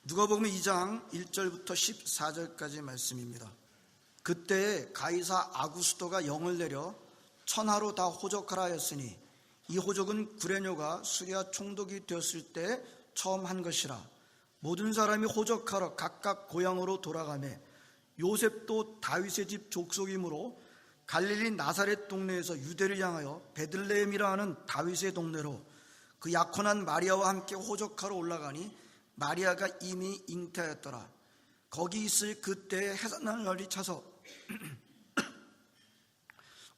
누가복음 2장 1절부터 14절까지 말씀입니다. 그때 가이사 아구스도가 영을 내려 천하로 다 호적하라 하였으니 이 호적은 구레뇨가 수리아 총독이 되었을 때 처음 한 것이라. 모든 사람이 호적하러 각각 고향으로 돌아가매 요셉도 다윗의 집 족속이므로 갈릴리 나사렛 동네에서 유대를 향하여 베들레헴이라 하는 다윗의 동네로 그 약혼한 마리아와 함께 호적하러 올라가니 마리아가 이미 잉태하였더라. 거기 있을 그때에 해산날이 차서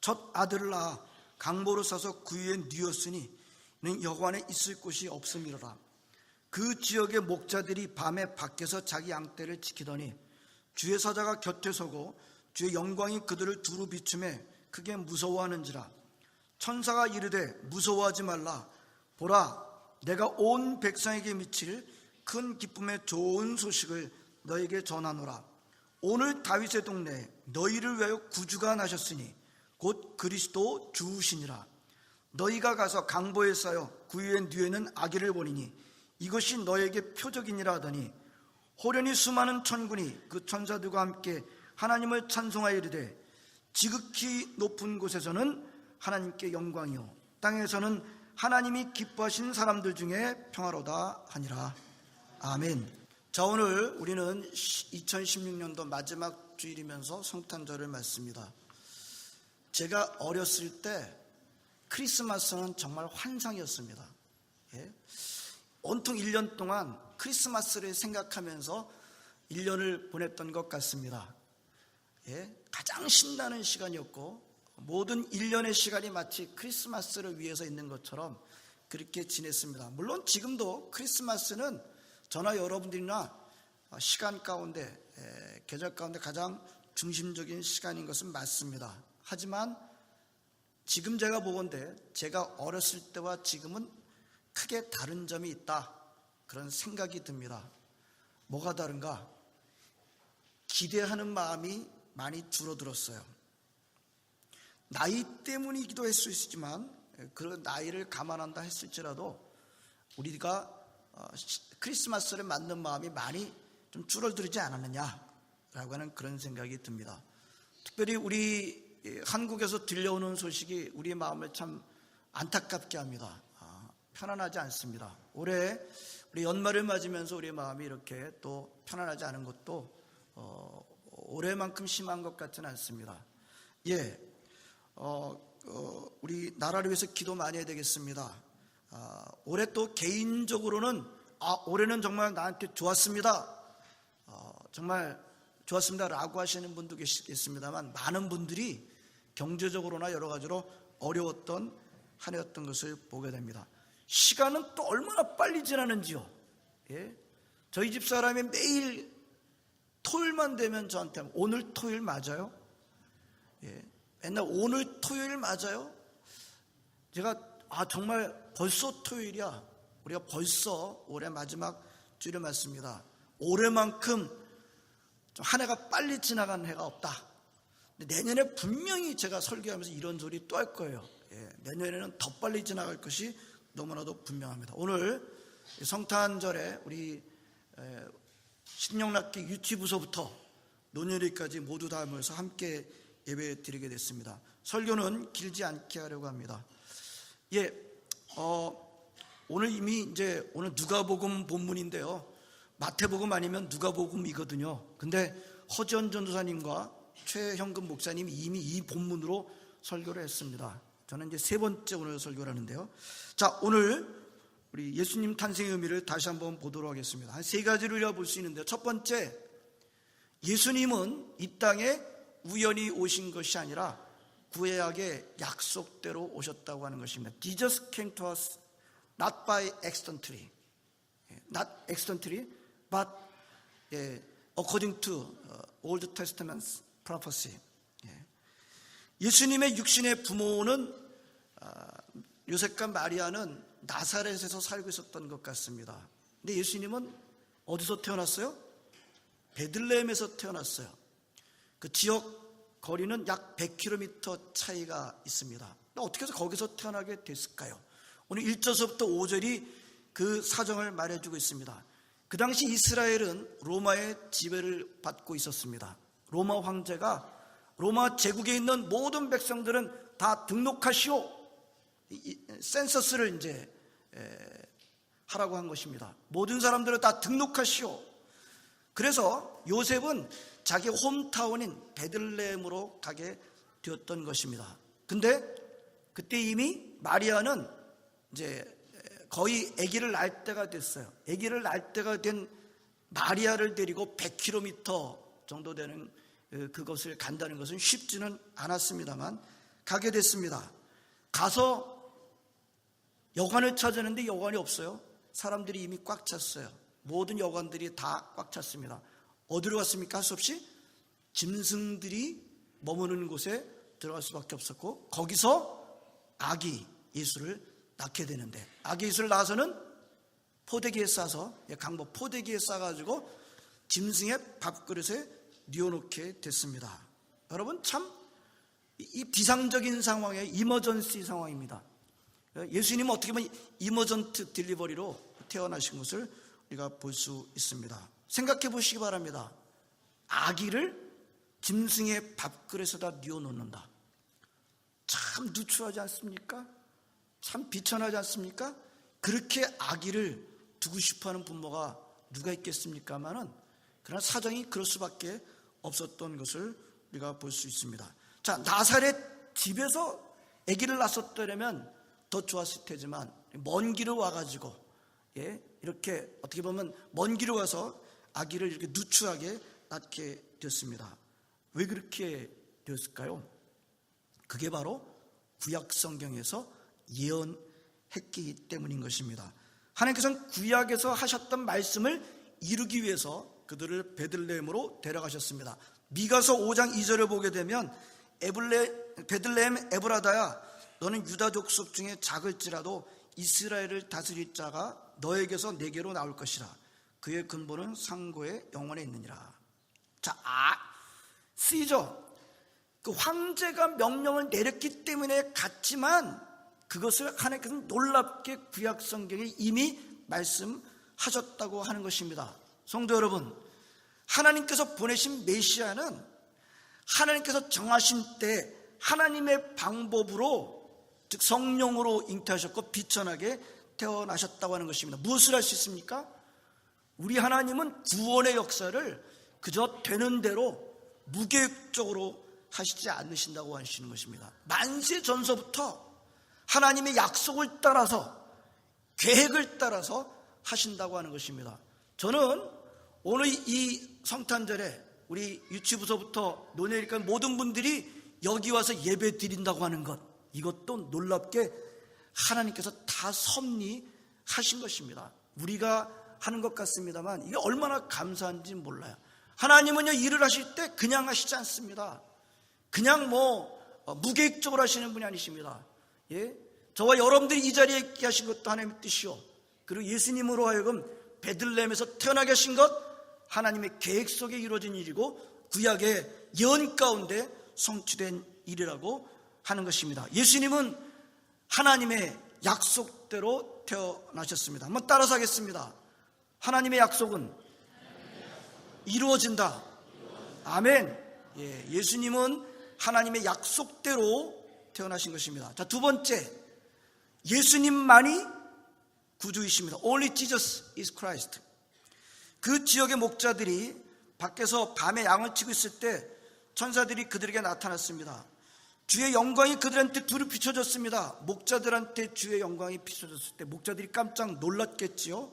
첫 아들을 낳아 강보로 싸서 그 위에 뉘었으니 이는 여관에 있을 곳이 없음이로라. 그 지역의 목자들이 밤에 밖에서 자기 양떼를 지키더니 주의 사자가 곁에 서고 주의 영광이 그들을 두루 비추매 크게 무서워하는지라. 천사가 이르되 무서워하지 말라. 보라, 내가 온 백성에게 미칠 큰 기쁨의 좋은 소식을 너에게 전하노라. 오늘 다윗의 동네에 너희를 위하여 구주가 나셨으니 곧 그리스도 주우시니라. 너희가 가서 강보에 쌓여 그 위에 뉘에는 아기를 보리니 이것이 너에게 표적이니라 하더니 호련히 수많은 천군이 그 천사들과 함께 하나님을 찬송하여 이르되 지극히 높은 곳에서는 하나님께 영광이요 땅에서는 하나님이 기뻐하신 사람들 중에 평화로다 하니라. 아멘. 자, 오늘 우리는 2016년도 마지막 주일이면서 성탄절을 맞습니다. 제가 어렸을 때 크리스마스는 정말 환상이었습니다. 온통 1년 동안 크리스마스를 생각하면서 1년을 보냈던 것 같습니다. 가장 신나는 시간이었고 모든 1년의 시간이 마치 크리스마스를 위해서 있는 것처럼 그렇게 지냈습니다. 물론 지금도 크리스마스는 저나 여러분들이나 시간 가운데, 계절 가운데 가장 중심적인 시간인 것은 맞습니다. 하지만 지금 제가 보건대 제가 어렸을 때와 지금은 크게 다른 점이 있다, 그런 생각이 듭니다. 뭐가 다른가? 기대하는 마음이 많이 줄어들었어요. 나이 때문이기도 할 수 있지만 그 나이를 감안한다 했을지라도 우리가 크리스마스를 맞는 마음이 많이 좀 줄어들지 않았느냐라고 하는 그런 생각이 듭니다. 특별히 우리 한국에서 들려오는 소식이 우리의 마음을 참 안타깝게 합니다. 편안하지 않습니다. 올해 우리 연말을 맞으면서 우리의 마음이 이렇게 또 편안하지 않은 것도 올해만큼 심한 것 같지는 않습니다. 우리 나라를 위해서 기도 많이 해야 되겠습니다. 올해 또 개인적으로는 올해는 정말 나한테 좋았습니다, 정말 좋았습니다 라고 하시는 분도 계시겠습니다만 많은 분들이 경제적으로나 여러 가지로 어려웠던 한 해였던 것을 보게 됩니다. 시간은 또 얼마나 빨리 지나는지요. 저희 집 사람이 매일 토요일만 되면 저한테 오늘 토요일 맞아요? 맨날 오늘 토요일 맞아요? 제가 정말 벌써 토요일이야. 우리가 벌써 올해 마지막 주일을 맞습니다. 올해만큼 한 해가 빨리 지나간 해가 없다. 근데 내년에 분명히 제가 설교하면서 이런 소리 또 할 거예요. 내년에는 더 빨리 지나갈 것이 너무나도 분명합니다. 오늘 성탄절에 우리 신영락기 유치부서부터 노년일까지 모두 다 모여서 함께 예배 드리게 됐습니다. 설교는 길지 않게 하려고 합니다. 오늘 이미 이제 오늘 누가복음 본문인데요. 마태복음 아니면 누가복음이거든요. 근데 허지원 전도사님과 최형근 목사님이 이미 이 본문으로 설교를 했습니다. 저는 이제 세 번째 오늘 설교를 하는데요. 자, 오늘 우리 예수님 탄생의 의미를 다시 한번 보도록 하겠습니다. 한 세 가지를 우리가 볼 수 있는데요. 첫 번째, 예수님은 이 땅에 우연히 오신 것이 아니라 구약의 약속대로 오셨다고 하는 것입니다. Jesus came to us not by accidentally, not accidentally, but according to Old Testament's prophecy. 예수님의 육신의 부모는 요셉과 마리아는 나사렛에서 살고 있었던 것 같습니다. 근데 예수님은 어디서 태어났어요? 베들레헴에서 태어났어요. 그 지역 거리는 약 100km 차이가 있습니다. 어떻게 해서 거기서 태어나게 됐을까요? 오늘 1절서부터 5절이 그 사정을 말해주고 있습니다. 그 당시 이스라엘은 로마의 지배를 받고 있었습니다. 로마 황제가 로마 제국에 있는 모든 백성들은 다 등록하시오, 센서스를 이제 하라고 한 것입니다. 모든 사람들을 다 등록하시오. 그래서 요셉은 자기 홈타운인 베들레헴으로 가게 되었던 것입니다. 근데 그때 이미 마리아는 이제 거의 아기를 낳을 때가 됐어요. 아기를 낳을 때가 된 마리아를 데리고 100km 정도 되는 그것을 간다는 것은 쉽지는 않았습니다만 가게 됐습니다. 가서 여관을 찾았는데 여관이 없어요. 사람들이 이미 꽉 찼어요. 모든 여관들이 다 꽉 찼습니다. 어디로 갔습니까? 할 수 없이 짐승들이 머무는 곳에 들어갈 수밖에 없었고, 거기서 아기 예수를 낳게 되는데, 아기 예수를 낳아서는 포대기에 싸서, 강보 포대기에 싸가지고 짐승의 밥그릇에 뉘어놓게 됐습니다. 여러분, 참 이 비상적인 상황의 이머전시 상황입니다. 예수님은 어떻게 보면 이머전트 딜리버리로 태어나신 것을 우리가 볼 수 있습니다. 생각해 보시기 바랍니다. 아기를 짐승의 밥그릇에다 뉘어놓는다. 참 누추하지 않습니까? 참 비천하지 않습니까? 그렇게 아기를 두고 싶어하는 부모가 누가 있겠습니까마는, 그러나 사정이 그럴 수밖에 없었던 것을 우리가 볼 수 있습니다. 자, 나사렛 집에서 아기를 낳았더라면 더 좋았을 테지만 먼 길을 와가지고, 이렇게 어떻게 보면 먼 길을 와서 아기를 이렇게 누추하게 낳게 되었습니다. 왜 그렇게 되었을까요? 그게 바로 구약 성경에서 예언했기 때문인 것입니다. 하나님께서는 구약에서 하셨던 말씀을 이루기 위해서 그들을 베들레헴으로 데려가셨습니다. 미가서 5장 2절을 보게 되면 베들레헴 에브라다야, 너는 유다 족속 중에 작을지라도 이스라엘을 다스릴 자가 너에게서 내게로 나올 것이라. 그의 근본은 상고의 영원에 있느니라. 자, 쓰이죠. 그 황제가 명령을 내렸기 때문에 갔지만 그것을 하나님께서는 놀랍게 구약 성경에 이미 말씀하셨다고 하는 것입니다. 성도 여러분, 하나님께서 보내신 메시아는 하나님께서 정하신 때 하나님의 방법으로, 즉 성령으로 잉태하셨고 비천하게 태어나셨다고 하는 것입니다. 무엇을 할 수 있습니까? 우리 하나님은 구원의 역사를 그저 되는 대로 무계획적으로 하시지 않으신다고 하시는 것입니다. 만세 전서부터 하나님의 약속을 따라서, 계획을 따라서 하신다고 하는 것입니다. 저는 오늘 이 성탄절에 우리 유치부서부터 논의니까 모든 분들이 여기 와서 예배 드린다고 하는 것, 이것도 놀랍게 하나님께서 다 섭리하신 것입니다. 우리가 하는 것 같습니다만 이게 얼마나 감사한지 몰라요. 하나님은요, 일을 하실 때 그냥 하시지 않습니다. 그냥 무계획적으로 하시는 분이 아니십니다. 저와 여러분들이 이 자리에 있게 하신 것도 하나님의 뜻이요, 그리고 예수님으로 하여금 베들레헴에서 태어나게 하신 것, 하나님의 계획 속에 이루어진 일이고 구약의 예언 가운데 성취된 일이라고 하는 것입니다. 예수님은 하나님의 약속대로 태어나셨습니다. 한번 따라서 하겠습니다. 하나님의 약속은 이루어진다. 아멘. 예수님은 하나님의 약속대로 태어나신 것입니다. 자, 두 번째, 예수님만이 구주이십니다. Only Jesus is Christ. 그 지역의 목자들이 밖에서 밤에 양을 치고 있을 때 천사들이 그들에게 나타났습니다. 주의 영광이 그들한테 두루 비춰졌습니다. 목자들한테 주의 영광이 비춰졌을 때 목자들이 깜짝 놀랐겠지요.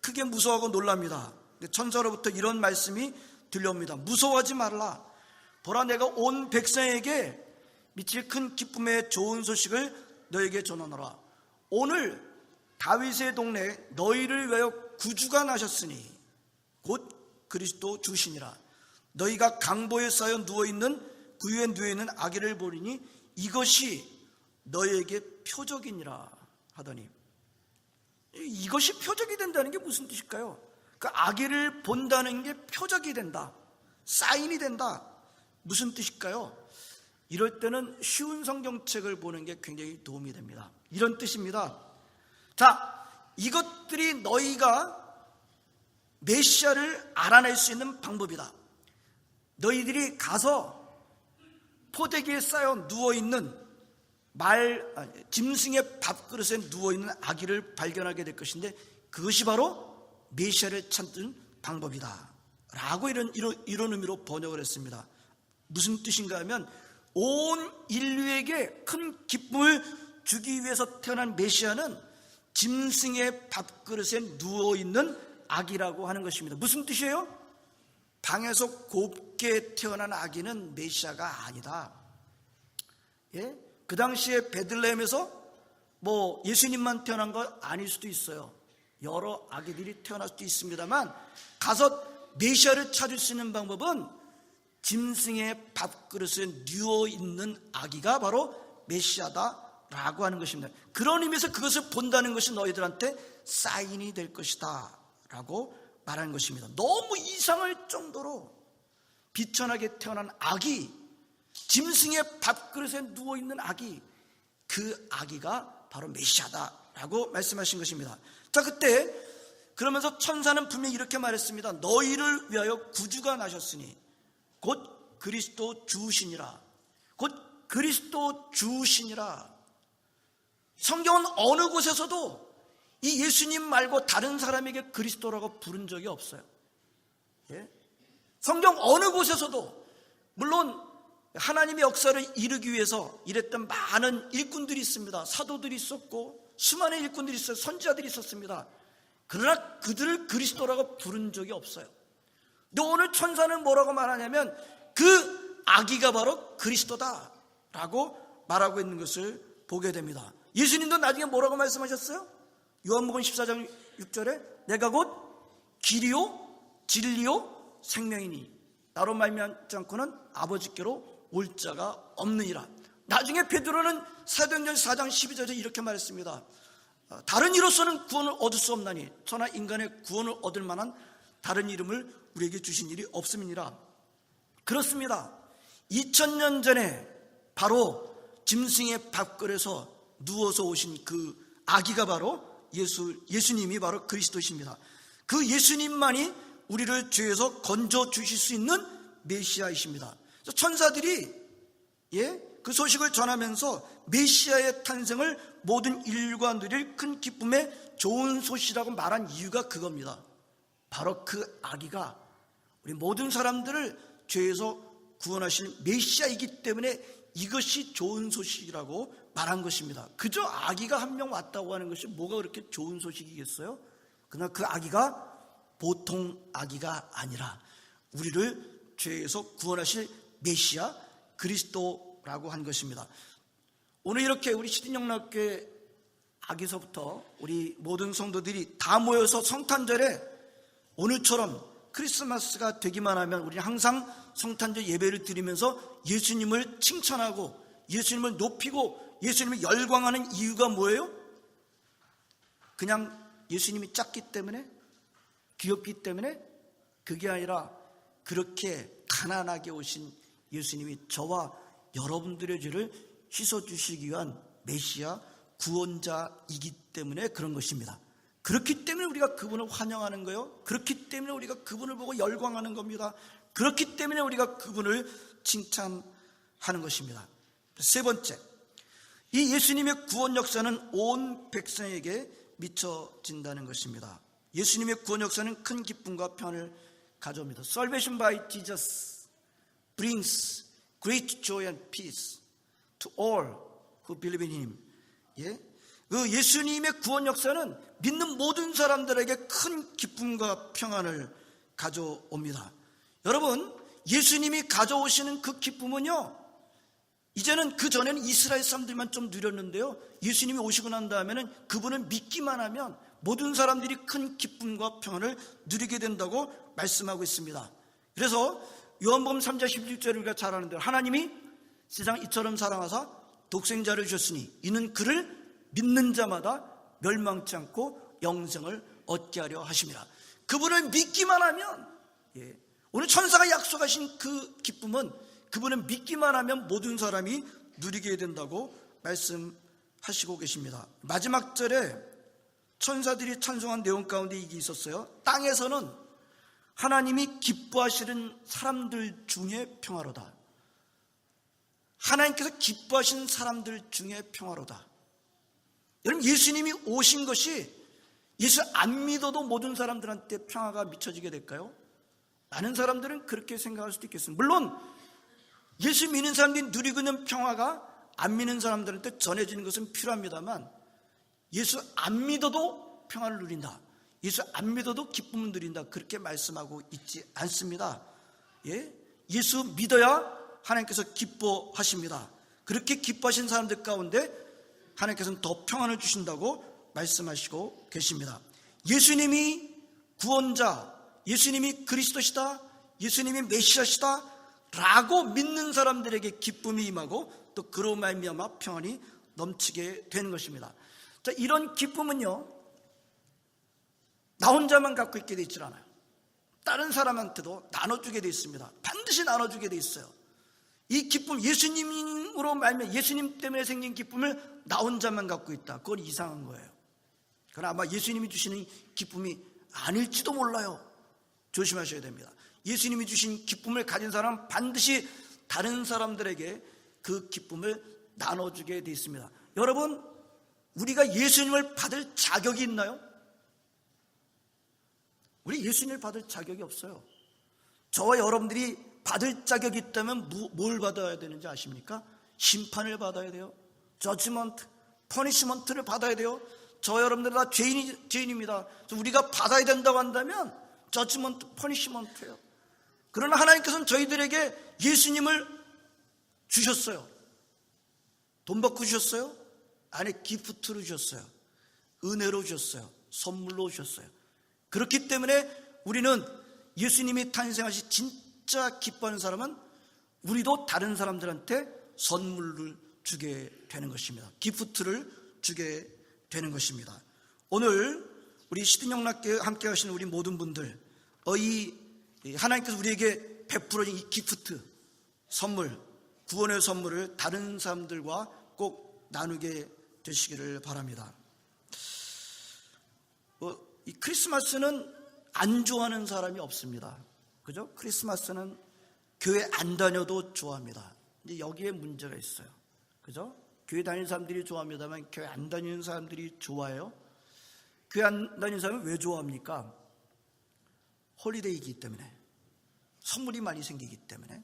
크게 무서워하고 놀랍니다. 천사로부터 이런 말씀이 들려옵니다. 무서워하지 말라. 보라, 내가 온 백성에게 미칠 큰 기쁨의 좋은 소식을 너에게 전하노라. 오늘 다윗의 동네에 너희를 위하여 구주가 나셨으니 곧 그리스도 주시니라. 너희가 강보에 쌓여 누워있는 구유에 누워있는 아기를 보리니 이것이 너희에게 표적이니라 하더니, 이것이 표적이 된다는 게 무슨 뜻일까요? 그 아기를 본다는 게 표적이 된다, 사인이 된다, 무슨 뜻일까요? 이럴 때는 쉬운 성경책을 보는 게 굉장히 도움이 됩니다. 이런 뜻입니다. 자, 이것들이 너희가 메시아를 알아낼 수 있는 방법이다. 너희들이 가서 포대기에 쌓여 누워있는 짐승의 밥그릇에 누워있는 아기를 발견하게 될 것인데 그것이 바로 메시아를 찾는 방법이다 라고 이런 의미로 번역을 했습니다. 무슨 뜻인가 하면 온 인류에게 큰 기쁨을 주기 위해서 태어난 메시아는 짐승의 밥그릇에 누워있는 아기라고 하는 것입니다. 무슨 뜻이에요? 방에서 곱게 태어난 아기는 메시아가 아니다. 예? 그 당시에 베들레헴에서 예수님만 태어난 거 아닐 수도 있어요. 여러 아기들이 태어날 수도 있습니다만 가서 메시아를 찾을 수 있는 방법은 짐승의 밥그릇에 누워있는 아기가 바로 메시아다라고 하는 것입니다. 그런 의미에서 그것을 본다는 것이 너희들한테 사인이 될 것이다 라고 말하는 것입니다. 너무 이상할 정도로 비천하게 태어난 아기, 짐승의 밥그릇에 누워있는 아기, 그 아기가 바로 메시아다라고 말씀하신 것입니다. 자, 그때 그러면서 천사는 분명히 이렇게 말했습니다. 너희를 위하여 구주가 나셨으니 곧 그리스도 주시니라. 곧 그리스도 주시니라. 성경은 어느 곳에서도 이 예수님 말고 다른 사람에게 그리스도라고 부른 적이 없어요. 예? 성경 어느 곳에서도 물론 하나님의 역사를 이루기 위해서 일했던 많은 일꾼들이 있습니다. 사도들이 있었고 수많은 일꾼들이 있었어요. 선지자들이 있었습니다. 그러나 그들을 그리스도라고 부른 적이 없어요. 근데 오늘 천사는 뭐라고 말하냐면 그 아기가 바로 그리스도다라고 말하고 있는 것을 보게 됩니다. 예수님도 나중에 뭐라고 말씀하셨어요? 요한복음 14장 6절에 내가 곧 길이요 진리요 생명이니 나로 말미암지 않고는 아버지께로 올 자가 없느니라. 나중에 베드로는 사도행전 4장 12절에 이렇게 말했습니다. 다른 이로서는 구원을 얻을 수 없나니 천하 인간의 구원을 얻을 만한 다른 이름을 우리에게 주신 일이 없음이니라. 그렇습니다. 2000년 전에 바로 짐승의 밥그릇에서 누워서 오신 그 아기가 바로 예수님이 바로 그리스도십니다. 그 예수님만이 우리를 죄에서 건져 주실 수 있는 메시아이십니다. 천사들이 그 소식을 전하면서 메시아의 탄생을 모든 인류가 누릴 큰 기쁨의 좋은 소식이라고 말한 이유가 그겁니다. 바로 그 아기가 우리 모든 사람들을 죄에서 구원하실 메시아이기 때문에 이것이 좋은 소식이라고 말한 것입니다. 그저 아기가 한 명 왔다고 하는 것이 뭐가 그렇게 좋은 소식이겠어요? 그러나 그 아기가 보통 아기가 아니라 우리를 죄에서 구원하실 메시아 그리스도라고 한 것입니다. 오늘 이렇게 우리 시든영락교회 아기서부터 우리 모든 성도들이 다 모여서 성탄절에 오늘처럼 크리스마스가 되기만 하면 우리는 항상 성탄절 예배를 드리면서 예수님을 칭찬하고 예수님을 높이고 예수님을 열광하는 이유가 뭐예요? 그냥 예수님이 작기 때문에? 귀엽기 때문에? 그게 아니라 그렇게 가난하게 오신 예수님이 저와 여러분들의 죄를 씻어주시기 위한 메시아 구원자이기 때문에 그런 것입니다. 그렇기 때문에 우리가 그분을 환영하는 거예요. 그렇기 때문에 우리가 그분을 보고 열광하는 겁니다. 그렇기 때문에 우리가 그분을 칭찬하는 것입니다. 세 번째, 이 예수님의 구원 역사는 온 백성에게 미쳐진다는 것입니다. 예수님의 구원 역사는 큰 기쁨과 평안을 가져옵니다. Salvation by Jesus brings great joy and peace to all who believe in Him. 그 예수님의 구원 역사는 믿는 모든 사람들에게 큰 기쁨과 평안을 가져옵니다. 여러분, 예수님이 가져오시는 그 기쁨은요, 이제는 그 전에는 이스라엘 사람들만 좀 누렸는데요, 예수님이 오시고 난 다음에는 그분을 믿기만 하면 모든 사람들이 큰 기쁨과 평안을 누리게 된다고 말씀하고 있습니다. 그래서 요한복음 3장 16절을 우리가 잘 아는데, 하나님이 세상 이처럼 사랑하사 독생자를 주셨으니 이는 그를 믿는 자마다 멸망치 않고 영생을 얻게 하려 하심이라. 그분을 믿기만 하면, 오늘 천사가 약속하신 그 기쁨은 그분을 믿기만 하면 모든 사람이 누리게 된다고 말씀하시고 계십니다. 마지막 절에 천사들이 찬송한 내용 가운데 이게 있었어요. 땅에서는 하나님이 기뻐하시는 사람들 중에 평화로다. 하나님께서 기뻐하시는 사람들 중에 평화로다. 여러분, 예수님이 오신 것이 예수 안 믿어도 모든 사람들한테 평화가 미쳐지게 될까요? 많은 사람들은 그렇게 생각할 수도 있겠습니다. 물론 예수 믿는 사람들이 누리고 있는 평화가 안 믿는 사람들한테 전해지는 것은 필요합니다만, 예수 안 믿어도 평화를 누린다, 예수 안 믿어도 기쁨을 누린다, 그렇게 말씀하고 있지 않습니다. 예수 믿어야 하나님께서 기뻐하십니다. 그렇게 기뻐하신 사람들 가운데 하나님께서는 더 평안을 주신다고 말씀하시고 계십니다. 예수님이 구원자, 예수님이 그리스도시다, 예수님이 메시아시다 라고 믿는 사람들에게 기쁨이 임하고 또 그로 말미암아 평안이 넘치게 되는 것입니다. 자, 이런 기쁨은요, 나 혼자만 갖고 있게 돼 있질 않아요. 다른 사람한테도 나눠주게 돼 있습니다. 반드시 나눠주게 돼 있어요. 이 기쁨, 예수님으로 말미암아 예수님 때문에 생긴 기쁨을 나 혼자만 갖고 있다, 그건 이상한 거예요. 그건 아마 예수님이 주시는 기쁨이 아닐지도 몰라요. 조심하셔야 됩니다. 예수님이 주신 기쁨을 가진 사람은 반드시 다른 사람들에게 그 기쁨을 나눠주게 돼 있습니다. 여러분, 우리가 예수님을 받을 자격이 있나요? 우리 예수님을 받을 자격이 없어요. 저와 여러분들이 받을 자격이 있다면 뭘 받아야 되는지 아십니까? 심판을 받아야 돼요. 저지먼트, 퍼니시먼트를 받아야 돼요. 저와 여러분들 다 죄인입니다. 그래서 우리가 받아야 된다고 한다면 저지먼트, 퍼니시먼트예요. 그러나 하나님께서는 저희들에게 예수님을 주셨어요. 돈 받고 주셨어요? 아니, 기프트로 주셨어요. 은혜로 주셨어요. 선물로 주셨어요. 그렇기 때문에 우리는 예수님이 탄생하시 진짜 기뻐하는 사람은 우리도 다른 사람들한테 선물을 주게 되는 것입니다. 기프트를 주게 되는 것입니다. 오늘 우리 시든영락교회 함께 하시는 우리 모든 분들, 하나님께서 우리에게 베풀어진 이 기프트, 선물, 구원의 선물을 다른 사람들과 꼭 나누게 되시기를 바랍니다. 이 크리스마스는 안 좋아하는 사람이 없습니다. 그죠? 크리스마스는 교회 안 다녀도 좋아합니다. 근데 여기에 문제가 있어요. 그죠? 교회 다니는 사람들이 좋아합니다만 교회 안 다니는 사람들이 좋아해요? 교회 안 다니는 사람은 왜 좋아합니까? 홀리데이이기 때문에, 선물이 많이 생기기 때문에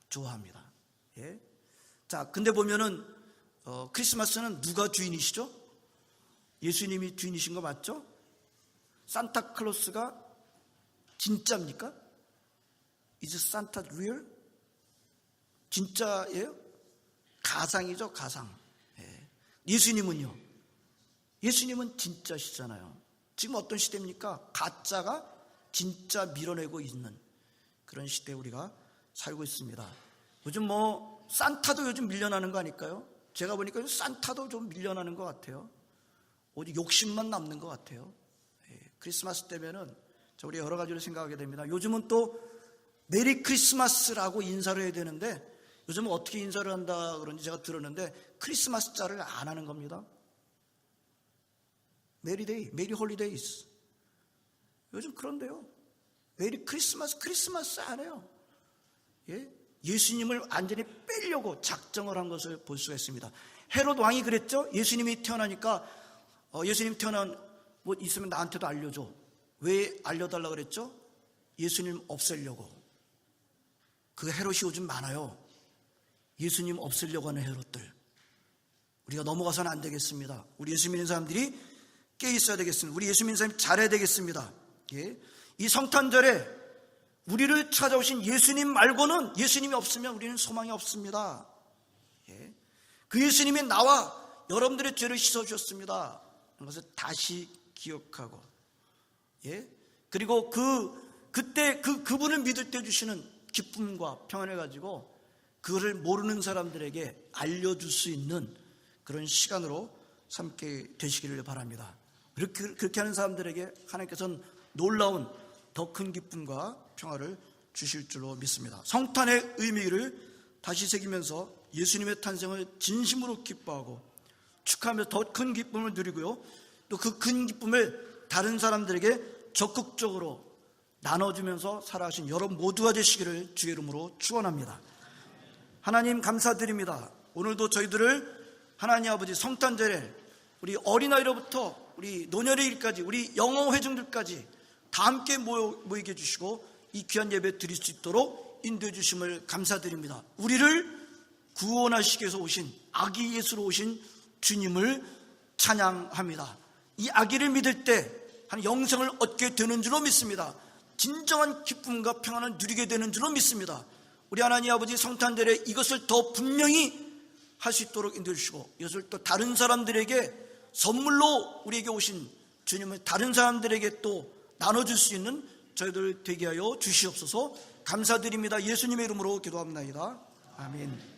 좋아합니다. 예? 자, 근데 보면은 크리스마스는 누가 주인이시죠? 예수님이 주인이신 거 맞죠? 산타클로스가 진짜입니까? Is Santa real? 진짜예요? 가상이죠, 가상. 예. 예수님은요? 예수님은 진짜시잖아요. 지금 어떤 시대입니까? 가짜가 진짜 밀어내고 있는 그런 시대에 우리가 살고 있습니다. 요즘 산타도 요즘 밀려나는 거 아닐까요? 제가 보니까 산타도 좀 밀려나는 것 같아요. 오직 욕심만 남는 것 같아요. 크리스마스 때면은 우리 여러 가지를 생각하게 됩니다. 요즘은 또 메리 크리스마스라고 인사를 해야 되는데 요즘은 어떻게 인사를 한다 그런지 제가 들었는데 크리스마스 자를 안 하는 겁니다. 메리데이, 메리 홀리데이스. 요즘 그런데요. 메리 크리스마스 안 해요. 예? 예수님을 완전히 빼려고 작정을 한 것을 볼 수가 있습니다. 헤롯 왕이 그랬죠. 예수님이 태어나니까 예수님 태어난 뭐 있으면 나한테도 알려줘. 왜 알려달라고 그랬죠? 예수님 없애려고. 그 헤롯이 요즘 많아요. 예수님 없애려고 하는 헤롯들. 우리가 넘어가서는 안 되겠습니다. 우리 예수 믿는 사람들이 깨 있어야 되겠습니다. 우리 예수 믿는 사람이 잘해야 되겠습니다. 예? 이 성탄절에 우리를 찾아오신 예수님 말고는, 예수님이 없으면 우리는 소망이 없습니다. 예? 그 예수님이 나와 여러분들의 죄를 씻어주셨습니다. 그것을 다시 기억하고, 예? 그리고 그때 그분을 믿을 때 주시는 기쁨과 평안을 가지고 그거를 모르는 사람들에게 알려줄 수 있는 그런 시간으로 삼게 되시기를 바랍니다. 그렇게 하는 사람들에게 하나님께서는 놀라운 더 큰 기쁨과 평화를 주실 줄로 믿습니다. 성탄의 의미를 다시 새기면서 예수님의 탄생을 진심으로 기뻐하고 축하하면서 더 큰 기쁨을 누리고요, 또 그 큰 기쁨을 다른 사람들에게 적극적으로 나눠주면서 살아가신 여러분 모두가 되시기를 주의 이름으로 축원합니다. 하나님 감사드립니다. 오늘도 저희들을 하나님 아버지 성탄절에 우리 어린아이로부터 우리 노년의 일까지 우리 영어 회중들까지 다 함께 모이게 해주시고 이 귀한 예배 드릴 수 있도록 인도해 주심을 감사드립니다. 우리를 구원하시기 위해서 오신 아기 예수로 오신 주님을 찬양합니다. 이 아기를 믿을 때 한 영생을 얻게 되는 줄로 믿습니다. 진정한 기쁨과 평안을 누리게 되는 줄로 믿습니다. 우리 하나님 아버지 성탄절에 이것을 더 분명히 할 수 있도록 인도해 주시고 이것을 또 다른 사람들에게 선물로 우리에게 오신 주님을 다른 사람들에게 또 나눠줄 수 있는 저희들 되게 하여 주시옵소서. 감사드립니다. 예수님의 이름으로 기도합니다. 아멘.